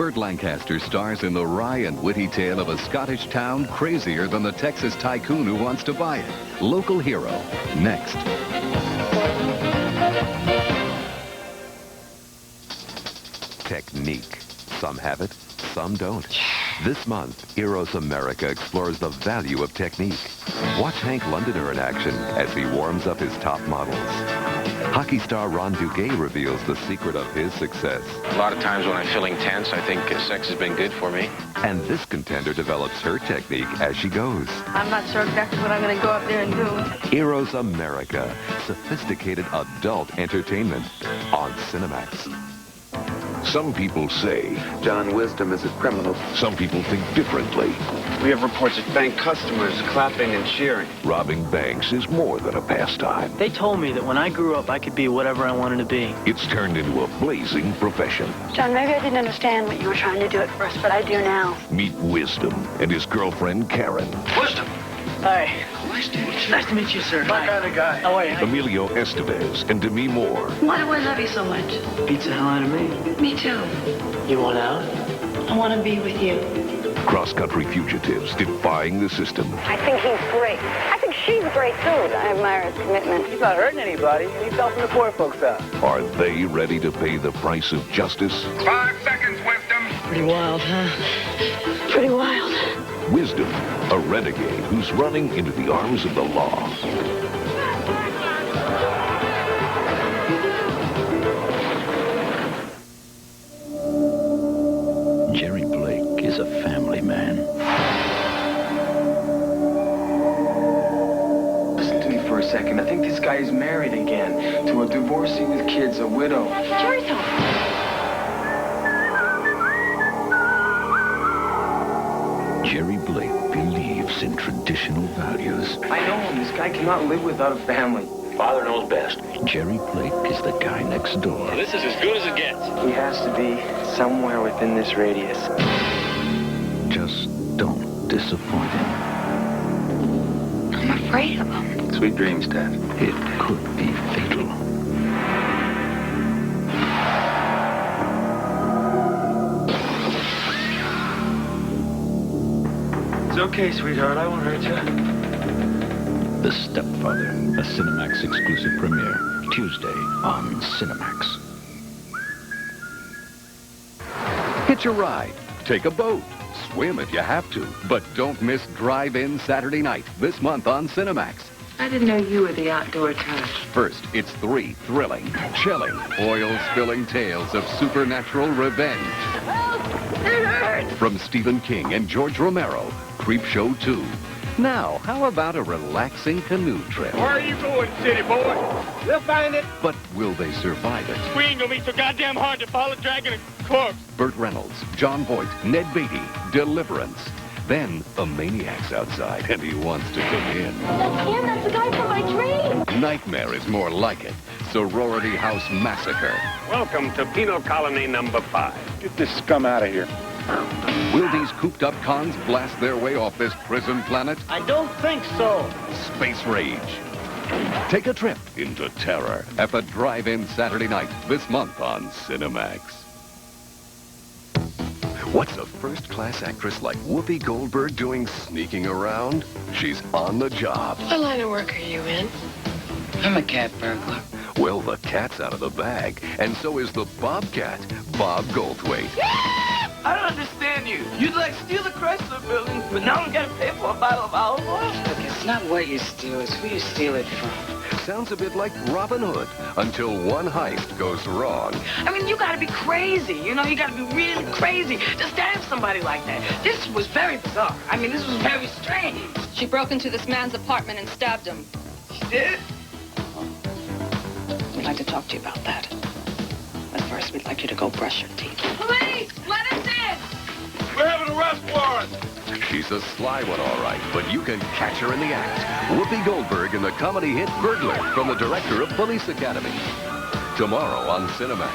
Burt Lancaster stars in the wry and witty tale of a Scottish town crazier than the Texas tycoon who wants to buy it. Local Hero, next. Technique. Some have it, some don't. This month, Eros America explores the value of technique. Watch Hank Londoner in action as he warms up his top models. Hockey star Ron Duguay reveals the secret of his success. A lot of times when I'm feeling tense, I think sex has been good for me. And this contender develops her technique as she goes. I'm not sure exactly what I'm going to go up there and do. Eros America, sophisticated adult entertainment on Cinemax. Some people say John Wisdom is a criminal. some people think differently. We have reports of bank customers clapping and cheering. Robbing banks is more than a pastime. They told me that when I grew up, I could be whatever I wanted to be. It's turned into a blazing profession. John, maybe I didn't understand what you were trying to do at first, but I do now. Meet Wisdom and his girlfriend, Karen. Wisdom. Hi. Nice to meet you, sir. My kind of guy. How are you? Emilio Estevez and Demi Moore. Why do I love you so much? Beats the hell out of me. Me too. You want out? I want to be with you. Cross-country fugitives defying the system. I think he's great. I think she's great, too. I admire his commitment. He's not hurting anybody. He's helping the poor folks out. Are they ready to pay the price of justice? 5 seconds, Wisdom. Pretty wild, huh? Pretty wild. Wisdom, a renegade who's running into the arms of the law. Jerry Blake is a family man. Listen to me for a second. I think this guy is married again to a divorcee with kids, a widow. Jerry's home. Jerry Blake believes in traditional values. I know him. This guy cannot live without a family. Father knows best. Jerry Blake is the guy next door. This is as good as it gets. He has to be somewhere within this radius. Just don't disappoint him. I'm afraid of him. Sweet dreams, Dad. It could be fatal. It's okay, sweetheart. I won't hurt you. The Stepfather, a Cinemax exclusive premiere, Tuesday on Cinemax. Hitch a ride, take a boat, swim if you have to, but don't miss Drive-In Saturday Night this month on Cinemax. I didn't know you were the outdoor type. First, it's 3 thrilling, chilling, oil-spilling tales of supernatural revenge. It hurts! From Stephen King and George Romero, Creepshow 2. Now, how about a relaxing canoe trip? Where are you going, city boy? We'll find it. But will they survive it? We ain't gonna be so goddamn hard to follow dragging a corpse. Burt Reynolds, John Voight, Ned Beatty, Deliverance. Then a maniac's outside and he wants to come in. That's him. That's the guy from my dream. Nightmare is more like it. Sorority House Massacre. Welcome to penal colony number 5. Get this scum out of here. Will these cooped-up cons blast their way off this prison planet? I don't think so. Space Rage. Take a trip into terror at the Drive-In Saturday Night this month on Cinemax. What's a first-class actress like Whoopi Goldberg doing sneaking around? She's on the job. What line of work are you in? I'm a cat burglar. Well, the cat's out of the bag, and so is the Bobcat, Bob Goldthwait. I don't understand you. You'd like steal the Chrysler building, but now I'm gonna pay for a bottle of olive oil? Look, it's not what you steal, it's who you steal it from. Sounds a bit like Robin Hood, until one heist goes wrong. I mean, you gotta be crazy, you know? You gotta be really crazy to stab somebody like that. This was very bizarre. I mean, this was very strange. She broke into this man's apartment and stabbed him. She did? We'd like to talk to you about that. But first, we'd like you to go brush your teeth. Police! Let us in! We're having an arrest warrant. She's a sly one, all right, but you can catch her in the act. Whoopi Goldberg in the comedy hit Burglar from the director of Police Academy. Tomorrow on Cinemax.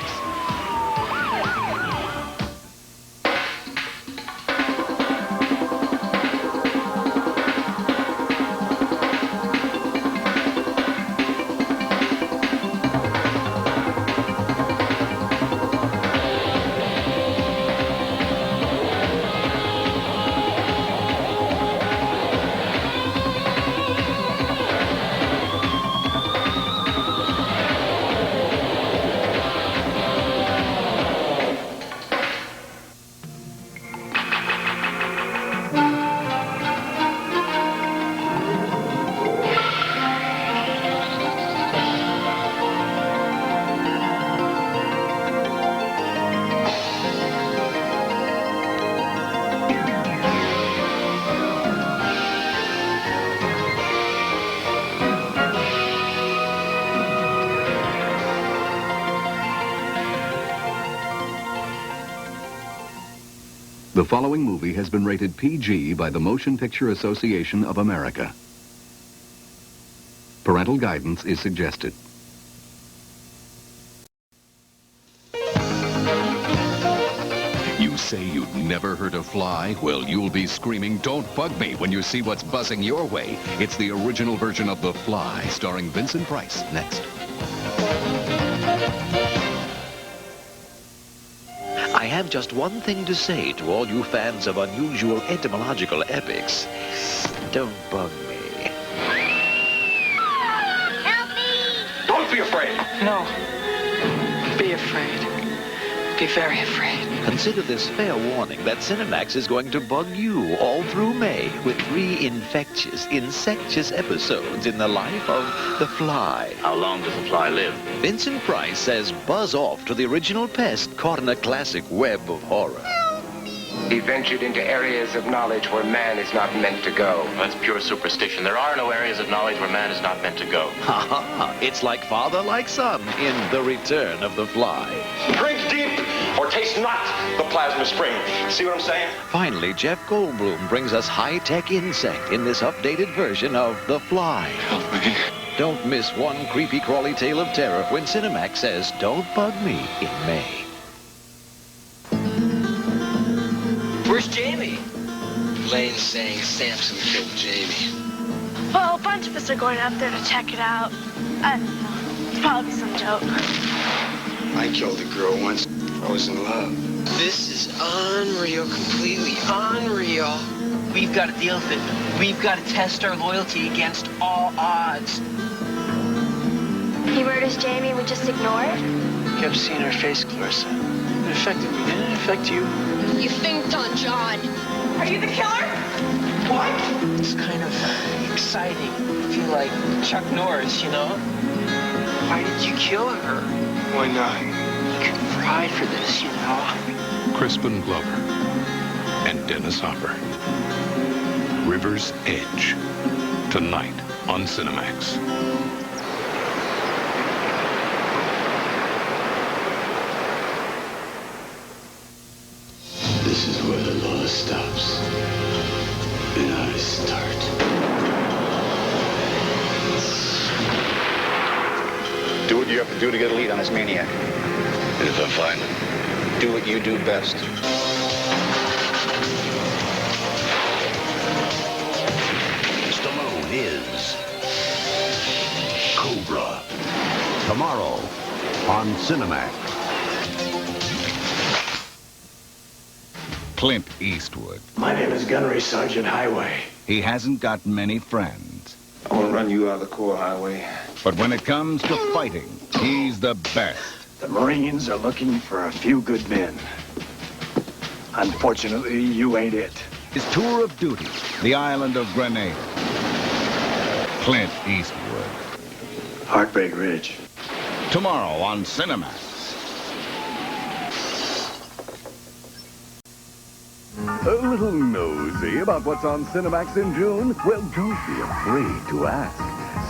The following movie has been rated PG by the Motion Picture Association of America. Parental guidance is suggested. You say you'd never heard a fly? Well, you'll be screaming, "Don't bug me," when you see what's buzzing your way. It's the original version of The Fly, starring Vincent Price, next. I have just one thing to say to all you fans of unusual etymological epics. Don't bug me. Help me! Don't be afraid. No. Be afraid. Be very afraid. Consider this fair warning that Cinemax is going to bug you all through May with 3 infectious, insectious episodes in the life of The Fly. How long does the fly live? Vincent Price says buzz off to the original pest caught in a classic web of horror. He ventured into areas of knowledge where man is not meant to go. That's pure superstition. There are no areas of knowledge where man is not meant to go. Ha ha! It's like father, like son in The Return of the Fly. Drink deep or taste not the plasma spring. See what I'm saying? Finally, Jeff Goldblum brings us high-tech insect in this updated version of The Fly. Help me. Don't miss one creepy crawly tale of terror when Cinemax says "Don't bug me" in May. Where's Jamie? Lane's saying Samson killed Jamie. Well, a bunch of us are going out there to check it out. I don't know. It's probably some joke. I killed a girl once. I was in love. This is unreal, completely unreal. We've got to deal with it. We've got to test our loyalty against all odds. He murders Jamie and we just ignore it? Kept seeing her face, Clarissa. It affected me. Didn't it affect you? You think on John. Are you the killer? What? It's kind of exciting. I feel like Chuck Norris, you know? Why did you kill her? Why not? You could ride for this, you know? Crispin Glover and Dennis Hopper. River's Edge. Tonight on Cinemax. This is where the law stops. And I start. Do what you have to do to get a lead on this maniac. And if I find him, Do what you do best. Stallone is Cobra. Tomorrow on Cinemax. Clint Eastwood. My name is Gunnery Sergeant Highway. He hasn't got many friends. I want to run you out of the Corps, Highway. But when it comes to fighting, he's the best. The Marines are looking for a few good men. Unfortunately, you ain't it. His tour of duty, the island of Grenada. Clint Eastwood. Heartbreak Ridge. Tomorrow on Cinemax. A little nosy about what's on Cinemax in June? Well, don't be afraid to ask.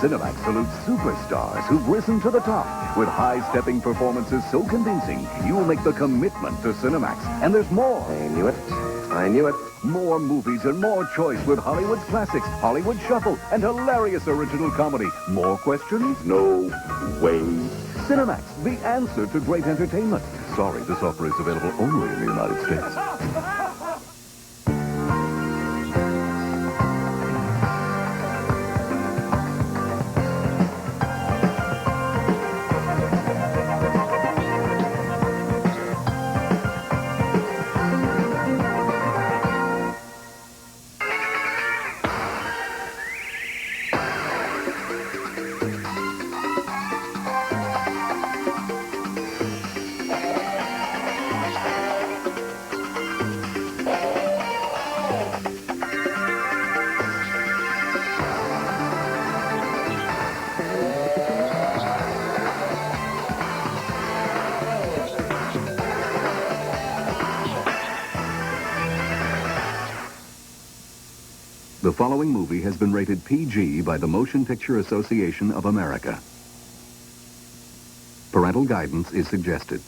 Cinemax salutes superstars who've risen to the top with high-stepping performances so convincing you'll make the commitment to Cinemax. And there's more. I knew it. I knew it. More movies and more choice with Hollywood's classics, Hollywood Shuffle, and hilarious original comedy. More questions? No way. Cinemax, the answer to great entertainment. Sorry, this offer is available only in the United States. The following movie has been rated PG by the Motion Picture Association of America. Parental guidance is suggested.